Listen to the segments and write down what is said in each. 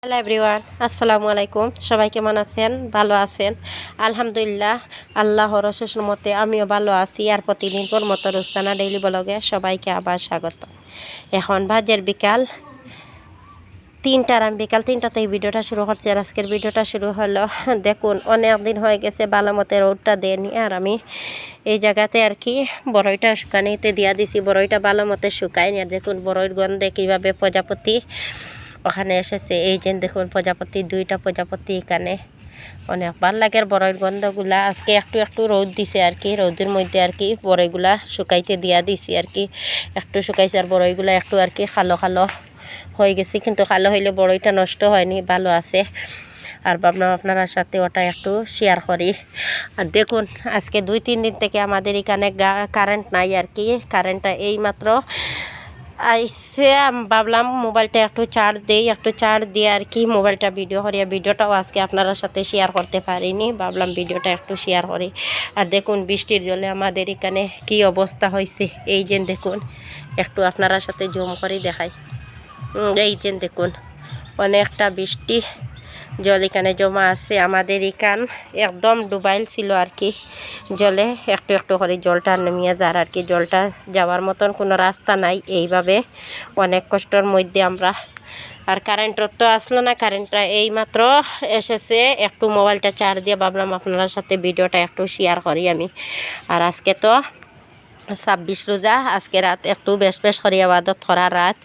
Hello everyone, আসসালামু আলাইকুম। সবাই কেমন আছেন? ভালো আছেন? আলহামদুলিল্লাহ, আল্লাহর অশেষ মতে আমিও ভালো আছি। আর প্রতিদিনকার মতো রোস্তানা ডেইলি ব্লগে সবাইকে আবার স্বাগত। এখন বাজের বিকাল 3টার, আমি বিকাল 3টাতেই ভিডিওটা শুরু করছি। আর আজকের ভিডিওটা শুরু হলো, দেখুন অনেক দিন হয়ে গেছে ভালো মতো রোদটা দেয়নি। আর আমি এই জায়গাতে আর কি বড়ইটা শুকানিতে দিয়া দিছি। বড়ইটা ভালো মতো শুকায়নি। আর দেখুন বড়ইর গন্ধে কীভাবে প্রজাপতি ওখানে এসেছে। এই যে দেখুন প্রজাপতি, 2টা প্রজাপতি এখানে। অনেক ভালো লাগে বড়ইর গন্ধগুলা। আজকে একটু একটু রোদ দিছে আর কি, রোদের মধ্যে আর কি বড়ইগুলা শুকাইতে দিয়া দিছি আর কি। একটু শুকাইছে আর বড়ইগুলা একটু আর কি খালো খালো হয়ে গেছে, কিন্তু কালো হইলে বড়ইটা নষ্ট হয়নি, ভালো আছে। আর ভাবলাম আপনার সাথে ওটা একটু শেয়ার করি। আর দেখুন আজকে 2-3 দিন থেকে আমাদের এখানে কারেন্ট নাই আর কি। কারেন্টটা এইমাত্র আইসে, ভাবলাম মোবাইলটা একটু চার্জ দেই, একটু চার্জ দিয়ে আর কি মোবাইলটা ভিডিও করি। ভিডিওটাও আজকে আপনার সাথে শেয়ার করতে পারিনি, ভাবলাম ভিডিওটা একটু শেয়ার করি। আর দেখুন বৃষ্টির জলে আমাদের এখানে কি অবস্থা হয়েছে। এই যে দেখুন, একটু আপনারা সাথে জুম করে দেখাই। এই যে দেখুন অনেকটা বৃষ্টি জল এখানে জমা আছে। আমাদের এখান একদম ডুবাইল ছিল আর কি জলে। একটু একটু করে জলটা নেমিয়ে যার আর কি, জলটা যাওয়ার মতন কোনো রাস্তা নাই। এইভাবে অনেক কষ্টের মধ্যে আমরা। আর কারেন্টর তো আসলো না, কারেন্টটা এইমাত্র এসেছে। একটু মোবাইলটা চার্জ দিয়ে ভাবলাম আপনার সাথে ভিডিওটা একটু শেয়ার করি আমি। আর আজকে তো 26 রোজা, আজকে রাত একটু বেশ বেশ করে আবাদত করার রাত।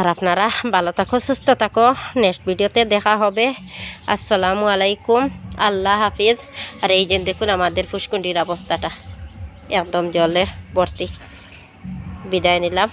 আর আপনারা ভালো থাকো, সুস্থ থাকো। নেক্সট ভিডিওতে দেখা হবে। আসসালামু আলাইকুম, আল্লাহ হাফিজ। আর এই যে দেখুন আমাদের ফুসকুন্ডির অবস্থাটা একদম জলে ভর্তি। বিদায় নিলাম।